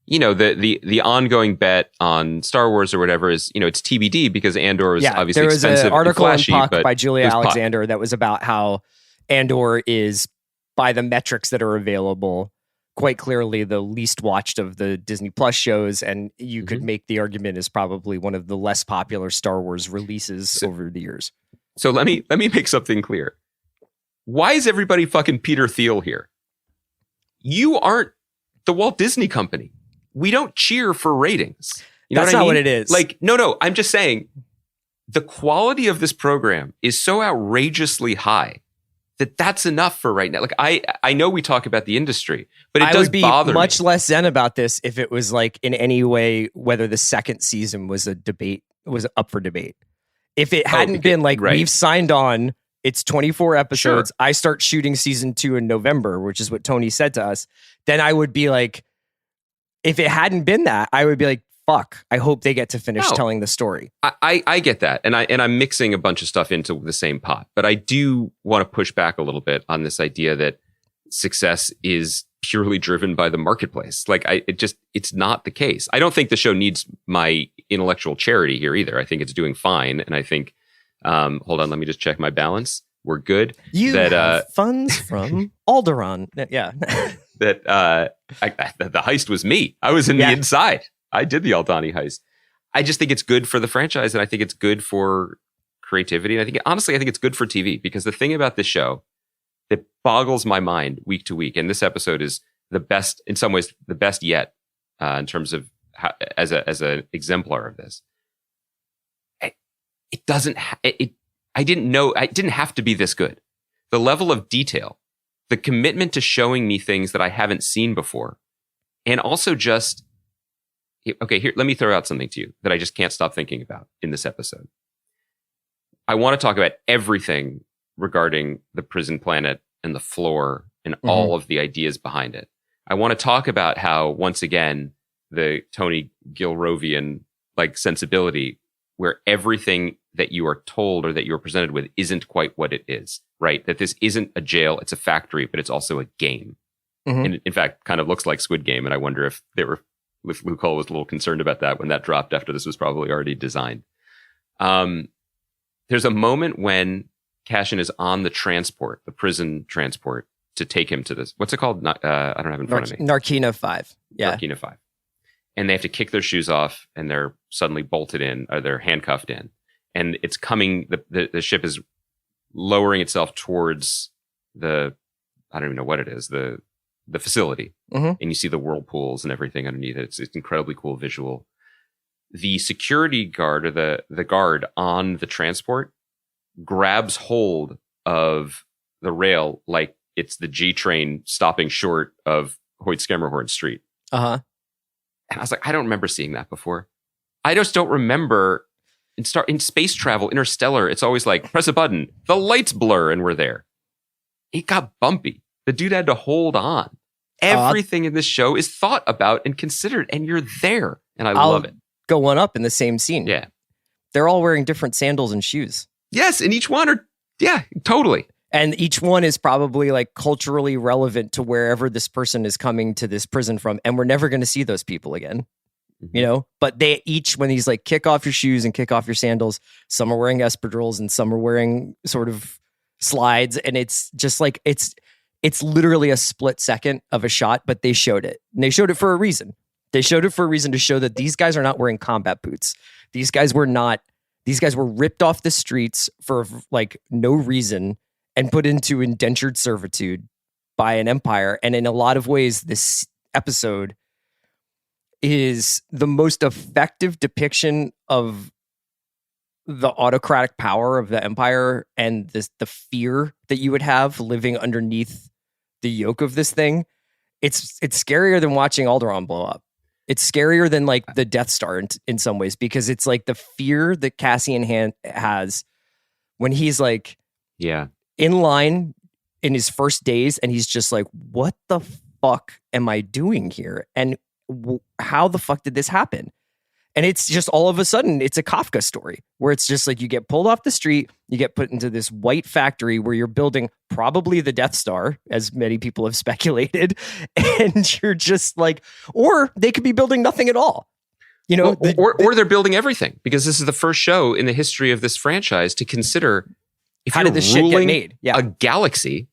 you know, the ongoing bet on Star Wars or whatever is, you know, it's TBD because Andor is obviously expensive. There was an article and flashy, on Puck by Julia Alexander that was about how Andor is, by the metrics that are available, quite clearly the least watched of the Disney Plus shows, and you could make the argument is probably one of the less popular Star Wars releases over the years. So let me make something clear. Why is everybody fucking Peter Thiel here? You aren't the Walt Disney Company. We don't cheer for ratings. You know That's what I not mean? what it is. Like, no, I'm just saying the quality of this program is so outrageously high that's enough for right now. Like, I know we talk about the industry, but it does bother me. I would be much less zen about this if it was like in any way whether the second season was up for debate. If it hadn't been like, we've signed on, it's 24 episodes. Sure. I start shooting season 2 in November, which is what Tony said to us. Then I would be like, if it hadn't been that, I would be like, fuck, I hope they get to finish telling the story. I get that. And I'm mixing a bunch of stuff into the same pot, but I do want to push back a little bit on this idea that success is purely driven by the marketplace. Like it's not the case. I don't think the show needs my intellectual charity here either. I think it's doing fine. And I think, hold on, let me just check my balance. We're good. You have funds from Alderaan. Yeah. that the heist was me. I was in the inside. I did the Aldani heist. I just think it's good for the franchise, and I think it's good for creativity. And I think it's good for TV, because the thing about this show that boggles my mind week to week, and this episode is the best, in some ways, the best yet, in terms of how, as an exemplar of this. It doesn't. I didn't know. It didn't have to be this good. The level of detail, the commitment to showing me things that I haven't seen before, and also just, okay, here, let me throw out something to you that I just can't stop thinking about in this episode. I want to talk about everything regarding the prison planet and the floor and all of the ideas behind it. I want to talk about how, once again, the Tony Gilrovian like sensibility, where everything that you are told or that you are presented with isn't quite what it is, right? That this isn't a jail, it's a factory, but it's also a game. And in fact, kind of looks like Squid Game. And I wonder if Luke Hull was a little concerned about that when that dropped after this was probably already designed. There's a moment when Cassian is on the transport, the prison transport, to take him to this. What's it called? I don't have it in front of me. Narkina 5. Yeah. Narkina 5. And they have to kick their shoes off, and they're suddenly bolted in, or they're handcuffed in. And it's coming, the ship is lowering itself towards I don't even know what it is, the facility. And you see the whirlpools and everything underneath it. It's incredibly cool visual. The security guard, or the guard on the transport, grabs hold of the rail like it's the G train stopping short of Hoyt Schermerhorn Street. And I was like, I don't remember seeing that before. I just don't remember. In space travel, interstellar, it's always like, press a button, the lights blur, and we're there. It got bumpy. The dude had to hold on. Everything in this show is thought about and considered, and you're there. And I love it. Go one up in the same scene. Yeah. They're all wearing different sandals and shoes. Yes, and each one totally. And each one is probably like culturally relevant to wherever this person is coming to this prison from. And we're never going to see those people again. You know, but they each, when he's like, kick off your shoes and kick off your sandals, some are wearing espadrilles and some are wearing sort of slides. And it's just like, it's literally a split second of a shot, but they showed it. And they showed it for a reason. They showed it for a reason, to show that these guys are not wearing combat boots. These guys were ripped off the streets for like no reason and put into indentured servitude by an empire. And in a lot of ways, this episode is the most effective depiction of the autocratic power of the empire and the fear that you would have living underneath the yoke of this thing. It's scarier than watching Alderaan blow up. It's scarier than like the Death Star in some ways, because it's like the fear that Cassian has when he's like in line in his first days, and he's just like, what the fuck am I doing here? And how the fuck did this happen? And it's just all of a sudden, it's a Kafka story where it's just like you get pulled off the street, you get put into this white factory where you're building probably the Death Star, as many people have speculated, and you're just like, or they could be building nothing at all. You know, or they're building everything, because this is the first show in the history of this franchise to consider, if how you're did this shit get made? A galaxy,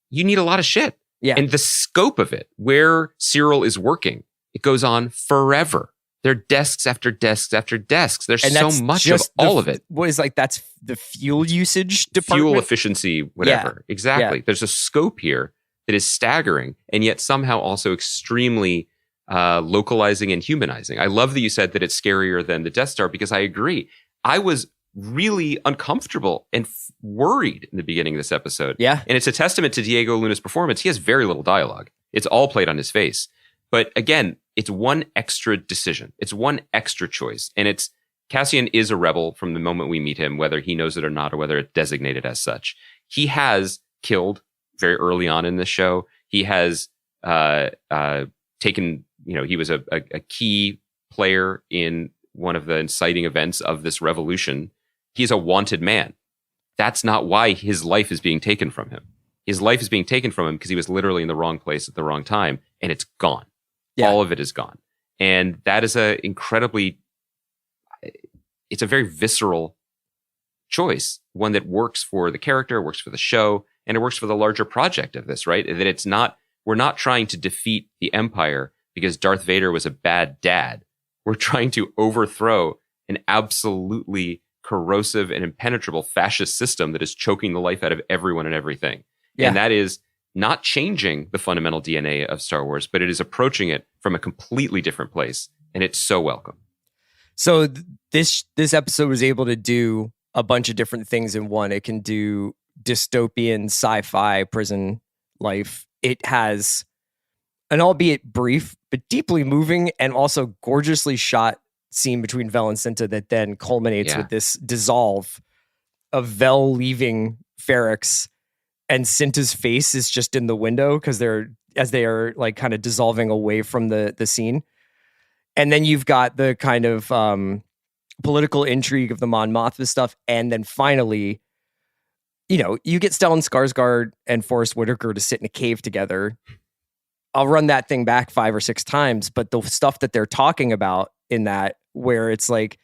you need a lot of shit. Yeah. And the scope of it, where Cyril is working, it goes on forever. There are desks after desks after desks. There's so much of all of it. What is like, that's the fuel usage department? Fuel efficiency, whatever. Yeah. Exactly. Yeah. There's a scope here that is staggering, and yet somehow also extremely localizing and humanizing. I love that you said that it's scarier than the Death Star, because I agree. I was really uncomfortable and worried in the beginning of this episode. Yeah. And it's a testament to Diego Luna's performance. He has very little dialogue. It's all played on his face. But again, it's one extra decision. It's one extra choice. And it's, Cassian is a rebel from the moment we meet him, whether he knows it or not, or whether it's designated as such. He has killed very early on in the show. He has taken, he was a key player in one of the inciting events of this revolution. He's a wanted man. That's not why his life is being taken from him. His life is being taken from him because he was literally in the wrong place at the wrong time, and it's gone. Yeah. All of it is gone. And that is it's a very visceral choice, one that works for the character, works for the show, and it works for the larger project of this, right? That it's not, we're not trying to defeat the Empire because Darth Vader was a bad dad. We're trying to overthrow an absolutely corrosive and impenetrable fascist system that is choking the life out of everyone and everything. Yeah. And that is not changing the fundamental DNA of Star Wars, but it is approaching it from a completely different place. And it's so welcome. So this episode was able to do a bunch of different things in one. It can do dystopian sci-fi prison life. It has an albeit brief, but deeply moving and also gorgeously shot scene between Vel and Cinta that then culminates with this dissolve of Vel leaving Ferrix, and Cinta's face is just in the window because they are like kind of dissolving away from the scene. And then you've got the kind of political intrigue of the Mon Mothma stuff. And then finally, you get Stellan Skarsgård and Forrest Whitaker to sit in a cave together. I'll run that thing back 5 or 6 times, but the stuff that they're talking about in that, where it's like,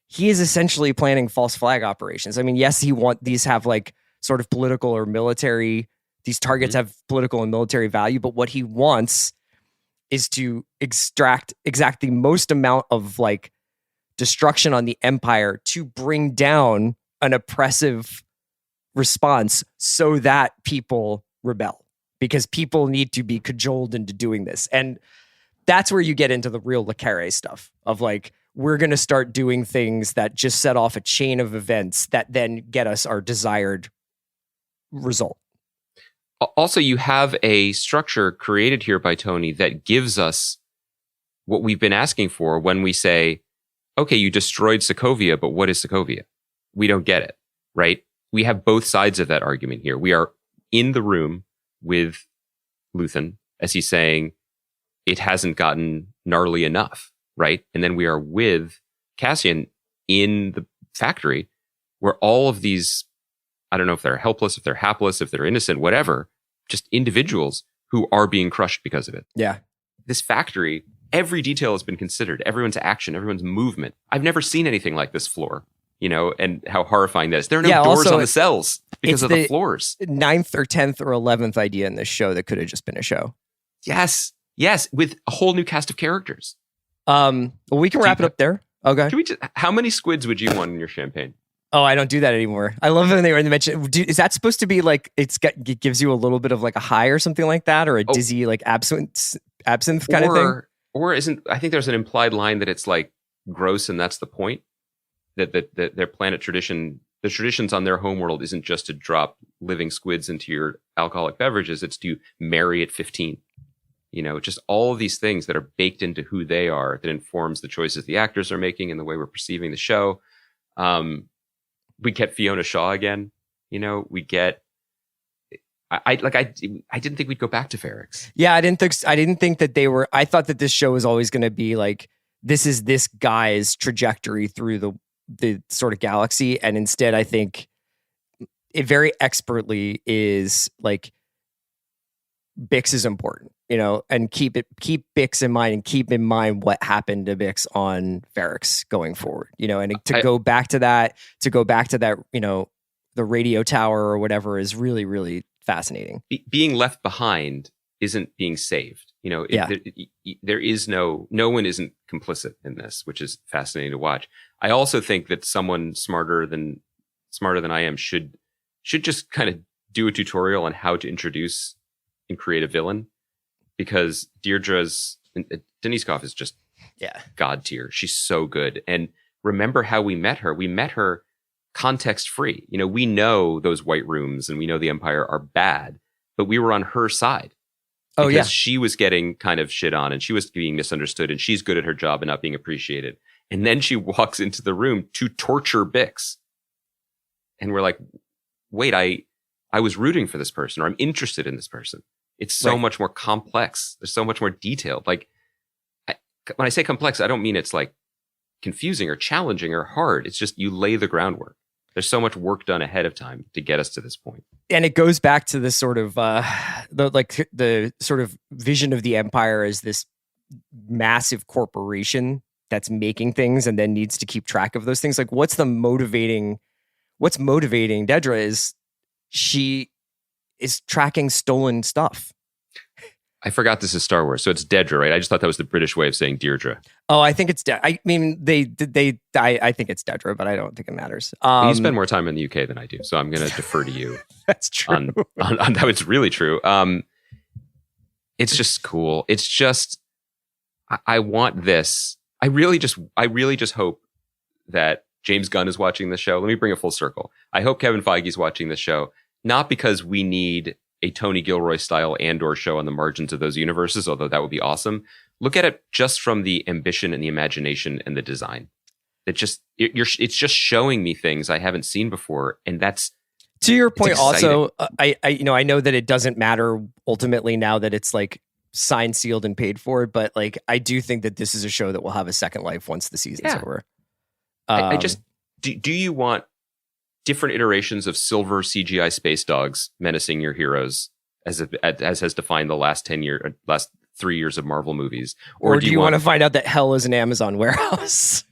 he is essentially planning false flag operations. I mean, yes, these have like sort of political or military, these targets have political and military value, but what he wants is to exact the most amount of like destruction on the Empire to bring down an oppressive response so that people rebel, because people need to be cajoled into doing this. And that's where you get into the real Le Carre stuff of like, we're going to start doing things that just set off a chain of events that then get us our desired result. Also, you have a structure created here by Tony that gives us what we've been asking for when we say, okay, you destroyed Sokovia, but what is Sokovia? We don't get it, right? We have both sides of that argument here. We are in the room with Luthen as he's saying, it hasn't gotten gnarly enough, right? And then we are with Cassian in the factory where all of these, I don't know if they're helpless, if they're hapless, if they're innocent, whatever, just individuals who are being crushed because of it. Yeah. This factory, every detail has been considered. Everyone's action, everyone's movement. I've never seen anything like this floor, and how horrifying that is. There are no doors on the cells because of the floors. 9th or 10th or 11th idea in this show that could have just been a show. Yes, with a whole new cast of characters. Well, we can wrap it up there. Okay. How many squids would you want in your champagne? Oh, I don't do that anymore. I love it when they mention. Is that supposed to be like it gives you a little bit of like a high or something like that, or a dizzy like absinthe kind of thing? Or isn't? I think there's an implied line that it's like gross, and that's the point. That their planet tradition, the traditions on their homeworld, isn't just to drop living squids into your alcoholic beverages; it's to marry at 15. Just all of these things that are baked into who they are that informs the choices the actors are making and the way we're perceiving the show. We get Fiona Shaw again. We get. I didn't think we'd go back to Ferrix. Yeah, I didn't think that they were. I thought that this show was always going to be like, this is this guy's trajectory through the sort of galaxy, and instead, I think it very expertly is like Bix is important, and keep Bix in mind, and keep in mind what happened to Bix on Ferrix going forward, and to go back to that, the radio tower or whatever is really, really fascinating. Being left behind isn't being saved. There is no one isn't complicit in this, which is fascinating to watch. I also think that someone smarter than I am should just kind of do a tutorial on how to introduce and create a villain, because Denise Koff is just god tier. She's so good. And remember how we met her. We met her context free. We know those white rooms and we know the Empire are bad, but we were on her side. Because she was getting kind of shit on and she was being misunderstood, and she's good at her job and not being appreciated. And then she walks into the room to torture Bix. And we're like, wait, I was rooting for this person, or I'm interested in this person. It's so much more complex. There's so much more detailed. Like, when I say complex, I don't mean it's like confusing or challenging or hard. It's just you lay the groundwork. There's so much work done ahead of time to get us to this point. And it goes back to this sort of the sort of vision of the Empire as this massive corporation that's making things and then needs to keep track of those things. Like, what's motivating Dedra is she is tracking stolen stuff. I forgot this is Star Wars, so it's Dedra, right? I just thought that was the British way of saying Deirdre. Oh, I think it's I mean, I think it's Dedra, but I don't think it matters. You spend more time in the UK than I do, so I'm going to defer to you. That's true. On that, it's really true. It's just cool. It's just, I want this. I really just hope that James Gunn is watching this show. Let me bring it full circle. I hope Kevin Feige's watching this show, not because we need a Tony Gilroy style Andor show on the margins of those universes, although that would be awesome. Look at it just from the ambition and the imagination and the design. It's just showing me things I haven't seen before, and that's to your point. Also, I know that it doesn't matter ultimately now that it's like signed, sealed, and paid for, but like I do think that this is a show that will have a second life once the season's over. I just do you want different iterations of silver CGI space dogs menacing your heroes as has defined the last 3 years of Marvel movies? Or do you want to find out that hell is an Amazon warehouse?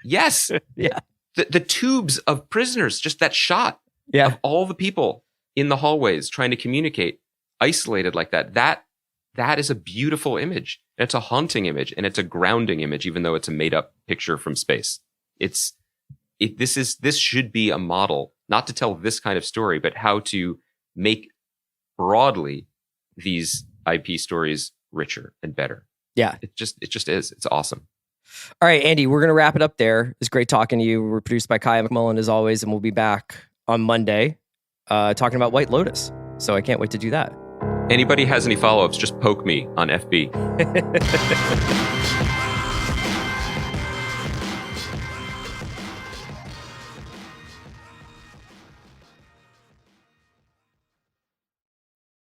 Yes. Yeah. The tubes of prisoners, just that shot of all the people in the hallways trying to communicate, isolated like that. That is a beautiful image. And it's a haunting image, and it's a grounding image, even though it's a made up picture from space. This should be a model, not to tell this kind of story, but how to make broadly these IP stories richer and better. Yeah. It just is. It's awesome. All right, Andy, we're going to wrap it up there. It's great talking to you. We're produced by Kaya McMullen as always, and we'll be back on Monday talking about White Lotus. So I can't wait to do that. Anybody has any follow-ups, just poke me on FB.